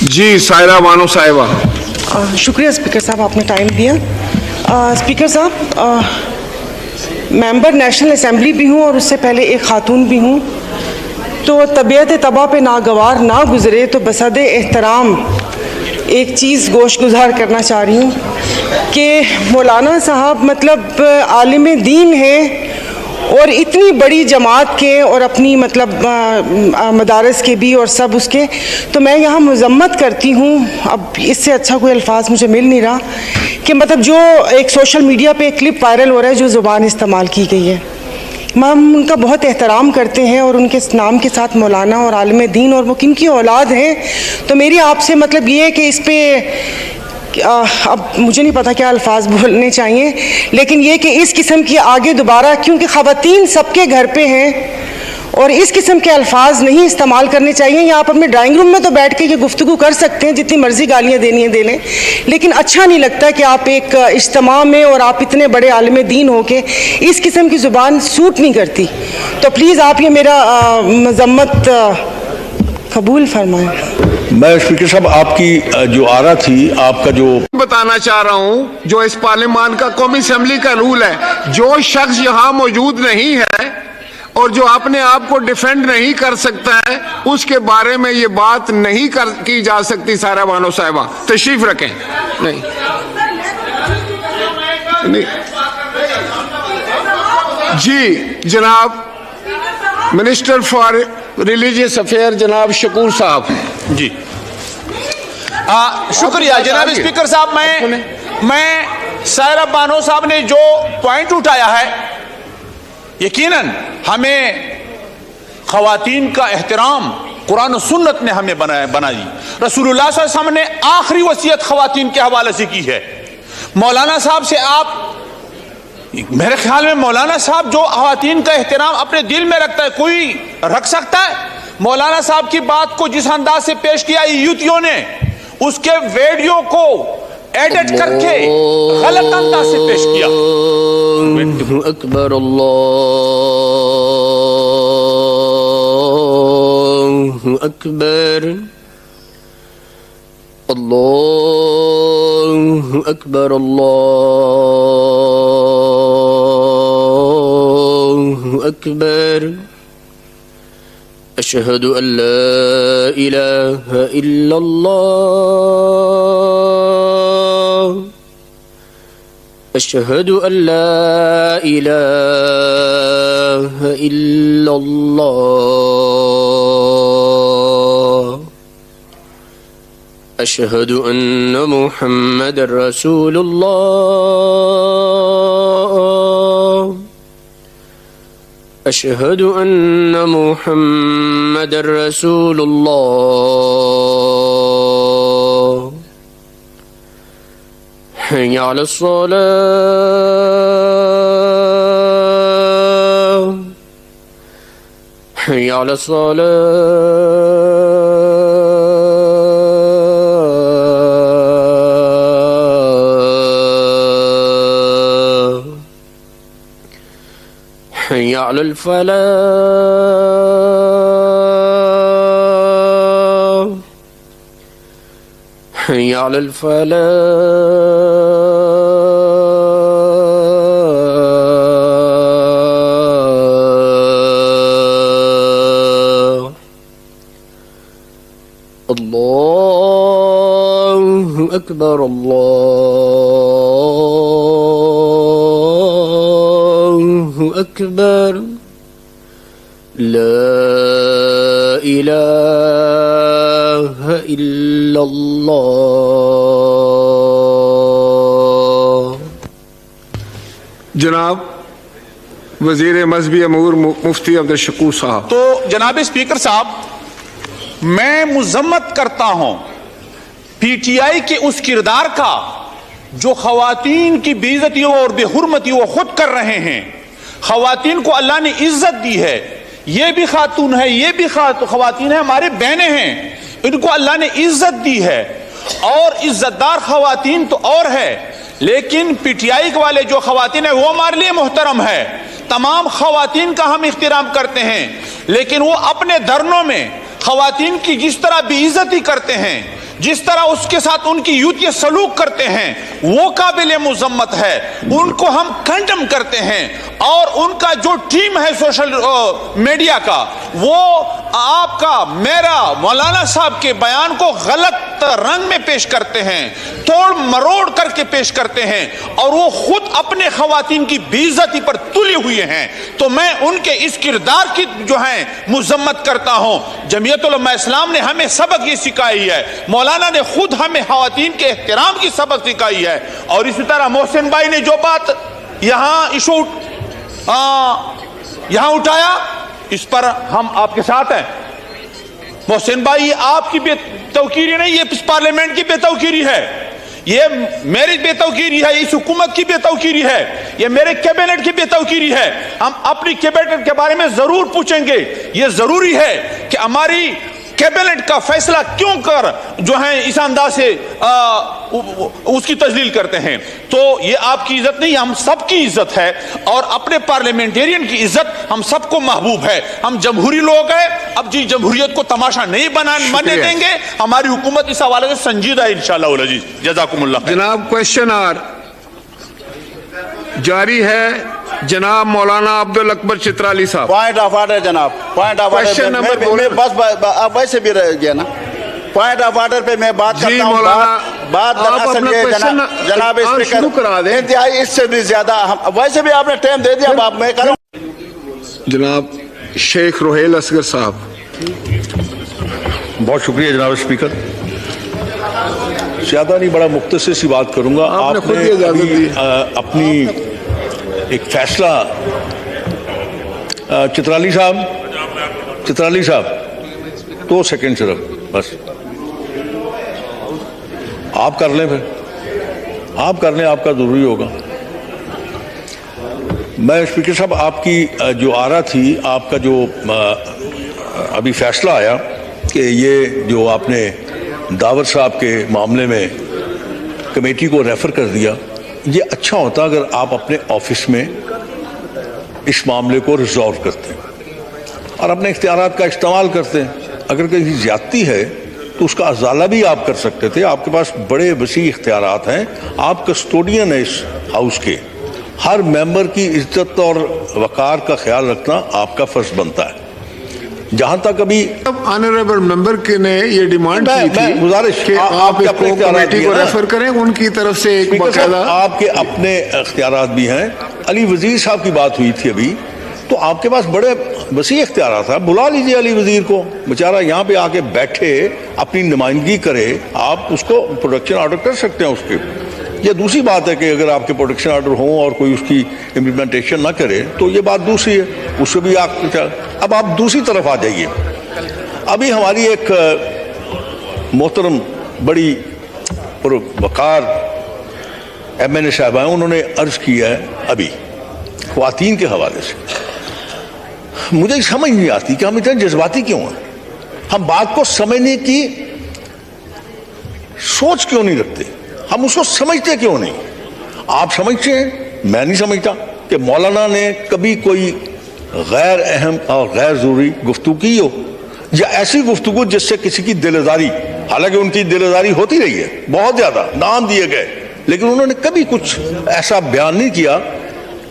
جی سائرہ بانو صاحبہ. شکریہ اسپیکر صاحب، آپ نے ٹائم دیا. اسپیکر صاحب، ممبر نیشنل اسمبلی بھی ہوں اور اس سے پہلے ایک خاتون بھی ہوں، تو طبیعت طبع پہ ناگوار نہ گزرے تو بصد احترام ایک چیز گوش گزار کرنا چاہ رہی ہوں کہ مولانا صاحب مطلب عالم دین ہیں اور اتنی بڑی جماعت کے اور اپنی مطلب مدارس کے بھی اور سب اس کے، تو میں یہاں مذمت کرتی ہوں، اب اس سے اچھا کوئی الفاظ مجھے مل نہیں رہا، کہ مطلب جو ایک سوشل میڈیا پہ ایک کلپ وائرل ہو رہا ہے جو زبان استعمال کی گئی ہے. ہم ان کا بہت احترام کرتے ہیں اور ان کے نام کے ساتھ مولانا اور عالم دین اور وہ کن کی اولاد ہیں، تو میری آپ سے مطلب یہ ہے کہ اس پہ اب مجھے نہیں پتا کیا الفاظ بولنے چاہیے، لیکن یہ کہ اس قسم کی آگے دوبارہ، کیونکہ خواتین سب کے گھر پہ ہیں اور اس قسم کے الفاظ نہیں استعمال کرنے چاہیے. یا آپ اپنے ڈرائنگ روم میں تو بیٹھ کے یہ گفتگو کر سکتے ہیں، جتنی مرضی گالیاں دینی ہیں دے لیں، لیکن اچھا نہیں لگتا کہ آپ ایک اجتماع میں اور آپ اتنے بڑے عالم دین ہو کے اس قسم کی زبان سوٹ نہیں کرتی. تو پلیز آپ یہ میرا مذمت قبول فرمائیں. میں اسپیکر صاحب آپ کی جو آرا تھی، آپ کا جو بتانا چاہ رہا ہوں، جو اس پارلیمان کا قومی اسمبلی کا رول ہے، جو شخص یہاں موجود نہیں ہے اور جو اپنے آپ کو ڈیفینڈ نہیں کر سکتا ہے، اس کے بارے میں یہ بات نہیں کی جا سکتی. سائرہ بانو صاحبہ تشریف رکھیں. نہیں جی جناب منسٹر فار ریلیجیس افیئر جناب شکور صاحب. جی شکریہ جناب اسپیکر صاحب. میں سائرہ بانو صاحب نے جو پوائنٹ اٹھایا ہے، یقیناً ہمیں خواتین کا احترام قرآن و سنت نے ہمیں بنائی. رسول اللہ صلی اللہ علیہ وسلم نے آخری وصیت خواتین کے حوالے سے کی ہے. مولانا صاحب سے آپ، میرے خیال میں مولانا صاحب جو خواتین کا احترام اپنے دل میں رکھتا ہے، کوئی رکھ سکتا ہے؟ مولانا صاحب کی بات کو جس انداز سے پیش کیا یوتھیوں نے، اس کے ویڈیو کو ایڈٹ کر کے غلط انداز سے پیش کیا. اللہ اکبر، اللہ اکبر، اللہ اکبر، اللہ اکبر. اشہد ان لا الہ الا اللہ، اشہد ان لا الہ الا اللہ، اشہد ان محمد رسول اللہ، اشہد ان محمد رسول اللہ. حی علی الصلاة، حی علی الصلاة، حی علی الفلاح، حی علی الفلاح. اللہ اکبر، اللہ اکبر. لا الہ الا اللہ. جناب وزیر مذہبی امور مفتی عبدالشکور صاحب. تو جناب اسپیکر صاحب، میں مذمت کرتا ہوں پی ٹی آئی کے اس کردار کا جو خواتین کی بے عزتی اور بے حرمتی وہ خود کر رہے ہیں. خواتین کو اللہ نے عزت دی ہے، یہ بھی خاتون ہے، یہ بھی خواتین ہیں، ہماری بہنیں ہیں، ان کو اللہ نے عزت دی ہے. اور عزت دار خواتین تو اور ہے، لیکن پی ٹی آئی والے جو خواتین ہیں وہ ہمارے لیے محترم ہے. تمام خواتین کا ہم احترام کرتے ہیں، لیکن وہ اپنے دھرنوں میں خواتین کی جس طرح بے عزتی کرتے ہیں، جس طرح اس کے ساتھ ان کی یوتھ یہ سلوک کرتے ہیں وہ قابل مذمت ہے، ان کو ہم کنڈم کرتے ہیں، اور ان کا جو ٹیم ہے سوشل میڈیا کا وہ آپ کا میرا مولانا صاحب کے بیان کو غلط رنگ میں پیش کرتے ہیں، توڑ مروڑ کر کے پیش کرتے ہیں، اور وہ خود اپنے خواتین کی بے عزتی پر تلے ہوئے ہیں۔ تو میں ان کے اس کردار کی جو ہے مذمت کرتا ہوں۔ جمعیت علماء اسلام نے ہمیں سبق یہ سکھائی ہے، مولانا نے خود ہمیں خواتین کے احترام کی سبق سکھائی ہے، اور اسی طرح محسن بھائی نے جو بات یہاں ایشو یہاں اٹھایا اس پر ہم آپ کے ساتھ ہیں۔ محسن بھائی یہ آپ کی بے توقیری نہیں، یہ اس پارلیمنٹ کی بے توقیری ہے، یہ میری بے توقیری ہے، اس حکومت کی بے توقیری ہے، یہ میرے کیبنٹ کی بے توقیری ہے۔ ہم اپنی کیبنٹ کے بارے میں ضرور پوچھیں گے، یہ ضروری ہے کہ ہماری کیبنٹ کا فیصلہ کیوں کر جو ہیں اس انداز سے اس کی تجلیل کرتے ہیں۔ تو یہ آپ کی عزت نہیں، ہم سب کی عزت ہے، اور اپنے پارلیمنٹیرین کی عزت ہم سب کو محبوب ہے۔ ہم جمہوری لوگ ہیں، اب جی جمہوریت کو تماشا نہیں بننے دیں گے۔ ہماری حکومت اس حوالے سے سنجیدہ ہے انشاءاللہ العزیز۔ جزاکم اللہ خیر۔ جناب کوشچن آر جاری ہے، جناب مولانا عبد الاکبر چترالی صاحب۔ پوائنٹ آف آرڈر جناب، point of Question number order four۔ میں بس اب ویسے بھی رہ گیا نا، پوائنٹ آف آرڈر پہ میں بات جی کرتا ہوں۔ مولانا، بات آپ دراصل اپنا یہ question جناب شروع کرا دیں۔ انتہائی اس سے بھی زیادہ ویسے بھی آپ نے ٹائم دے دیا، اب آپ میں کروں۔ جناب شیخ روہیل اصغر صاحب۔ بہت شکریہ جناب اسپیکر، زیادہ نہیں، بڑا مختصر سی بات کروں گا۔ آپ نے خود نے ہی اجازت ابھی دی۔ اپنی ایک فیصلہ چترالی صاحب 2 سیکنڈ صرف بس آپ کر لیں، پھر آپ کر لیں، آپ کا ضروری ہوگا۔ میں اسپیکر صاحب آپ کی جو آرا تھی، آپ کا جو ابھی فیصلہ آیا کہ یہ جو آپ نے داور صاحب کے معاملے میں کمیٹی کو ریفر کر دیا، یہ اچھا ہوتا اگر آپ اپنے آفس میں اس معاملے کو ریزالو کرتے اور اپنے اختیارات کا استعمال کرتے۔ اگر کہیں زیادتی ہے تو اس کا ازالہ بھی آپ کر سکتے تھے، آپ کے پاس بڑے وسیع اختیارات ہیں، آپ کسٹوڈین ہیں اس ہاؤس کے، ہر ممبر کی عزت اور وقار کا خیال رکھنا آپ کا فرض بنتا ہے۔ جہاں تک ابھی آنریبل ممبر کے نے یہ ڈیمانڈ کی تھی گزارش کہ آپ اس کو کمیٹی کو ریفر کریں، ان کی طرف سے ایک باقاعدہ آپ کے اپنے اختیارات بھی ہیں۔ علی وزیر صاحب کی بات ہوئی تھی ابھی، تو آپ کے پاس بڑے وسیع اختیارات ہیں، بلا لیجئے علی وزیر کو، بیچارہ یہاں پہ آ کے بیٹھے اپنی نمائندگی کرے، آپ اس کو پروڈکشن آرڈر کر سکتے ہیں اس کے۔ یہ دوسری بات ہے کہ اگر آپ کے پروڈکشن آرڈر ہوں اور کوئی اس کی امپلیمنٹیشن نہ کرے تو یہ بات دوسری ہے، اس سے بھی اب آپ دوسری طرف آ جائیے۔ ابھی ہماری ایک محترم بڑی وقار ایم این اے صاحب ہیں، انہوں نے عرض کیا ہے ابھی خواتین کے حوالے سے، مجھے سمجھ نہیں آتی کہ ہم اتنے جذباتی کیوں ہیں، ہم بات کو سمجھنے کی سوچ کیوں نہیں رکھتے، ہم اس کو سمجھتے کیوں نہیں۔ آپ سمجھتے ہیں، میں نہیں سمجھتا کہ مولانا نے کبھی کوئی غیر اہم اور غیر ضروری گفتگو کی ہو، یا ایسی گفتگو جس سے کسی کی دل آزاری، حالانکہ ان کی دل آزاری ہوتی رہی ہے، بہت زیادہ نام دیے گئے، لیکن انہوں نے کبھی کچھ ایسا بیان نہیں کیا۔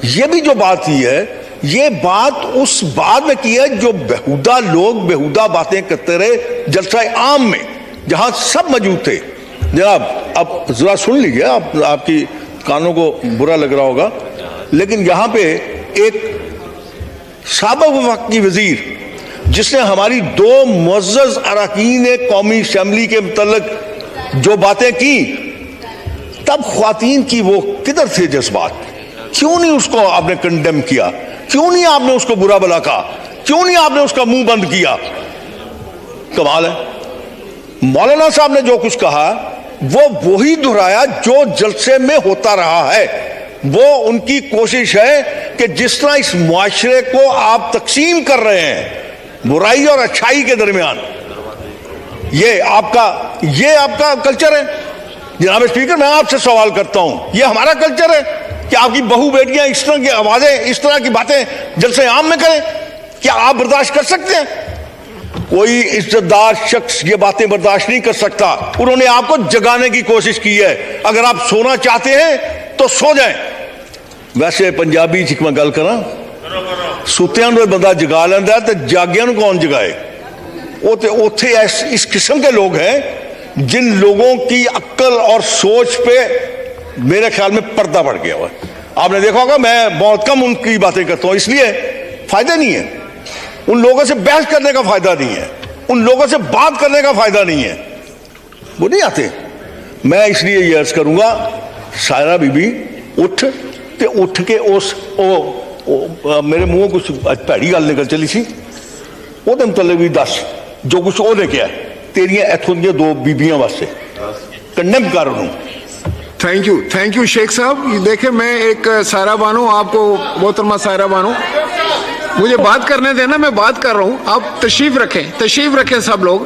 یہ بھی جو بات کی ہے، یہ بات اس بات میں کی ہے جو بےہودہ لوگ بےہودہ باتیں کرتے رہے جلسہ عام میں، جہاں سب موجود تھے۔ جناب اب ذرا سن لیجیے، آپ کی کانوں کو برا لگ رہا ہوگا، لیکن یہاں پہ ایک سابق وفاقی وزیر جس نے ہماری 2 معزز اراکین قومی اسمبلی کے متعلق جو باتیں کی، تب خواتین کی وہ کدھر تھے جذبات؟ کیوں نہیں اس کو آپ نے کنڈیم کیا؟ کیوں نہیں آپ نے اس کو برا بلا کہا؟ کیوں نہیں آپ نے اس کا منہ بند کیا؟ کمال ہے۔ مولانا صاحب نے جو کچھ کہا وہ وہی دہرایا جو جلسے میں ہوتا رہا ہے۔ وہ ان کی کوشش ہے کہ جس طرح اس معاشرے کو آپ تقسیم کر رہے ہیں برائی اور اچھائی کے درمیان، یہ آپ کا کلچر ہے۔ جناب اسپیکر، میں آپ سے سوال کرتا ہوں، یہ ہمارا کلچر ہے کہ آپ کی بہو بیٹیاں اس طرح کی آوازیں، اس طرح کی باتیں جلسے عام میں کریں؟ کیا آپ برداشت کر سکتے ہیں؟ کوئی عزتدار شخص یہ باتیں برداشت نہیں کر سکتا. انہوں نے آپ کو جگانے کی کوشش کی ہے. اگر آپ سونا چاہتے ہیں تو سو جائیں. ویسے پنجابی چ میں گل کراں, سوتیاں نو بندہ جگا لینا تو جاگیاں نو کون جگائے؟ وہ تو اوتھے اس قسم کے لوگ ہیں جن لوگوں کی عقل اور سوچ پہ میرے خیال میں پردہ پڑ گیا ہوا ہے. آپ نے دیکھا ہوگا میں بہت کم ان کی باتیں کرتا ہوں, اس لیے فائدہ نہیں ہے. ان لوگوں سے بحث کرنے کا فائدہ نہیں ہے, ان لوگوں سے بات کرنے کا فائدہ نہیں ہے, وہ نہیں آتے. میں اس لیے یہ عرض کروں گا, سائرہ بی بی اٹھ کے اس میرے منہ کچھ بھڑی گل نکل چلی سی, وہ متعلق بھی دس جو کچھ وہ نے کیا تیریاں اتوں دیا دو بیبیاں واسطے کنڈیم کر انہوں. تھینک یو شیخ صاحب. دیکھیں میں ایک سائرہ بانو, آپ کو محترمہ سائرہ بانو, مجھے بات کرنے دینا, میں بات کر رہا ہوں. آپ تشریف رکھیں سب لوگ.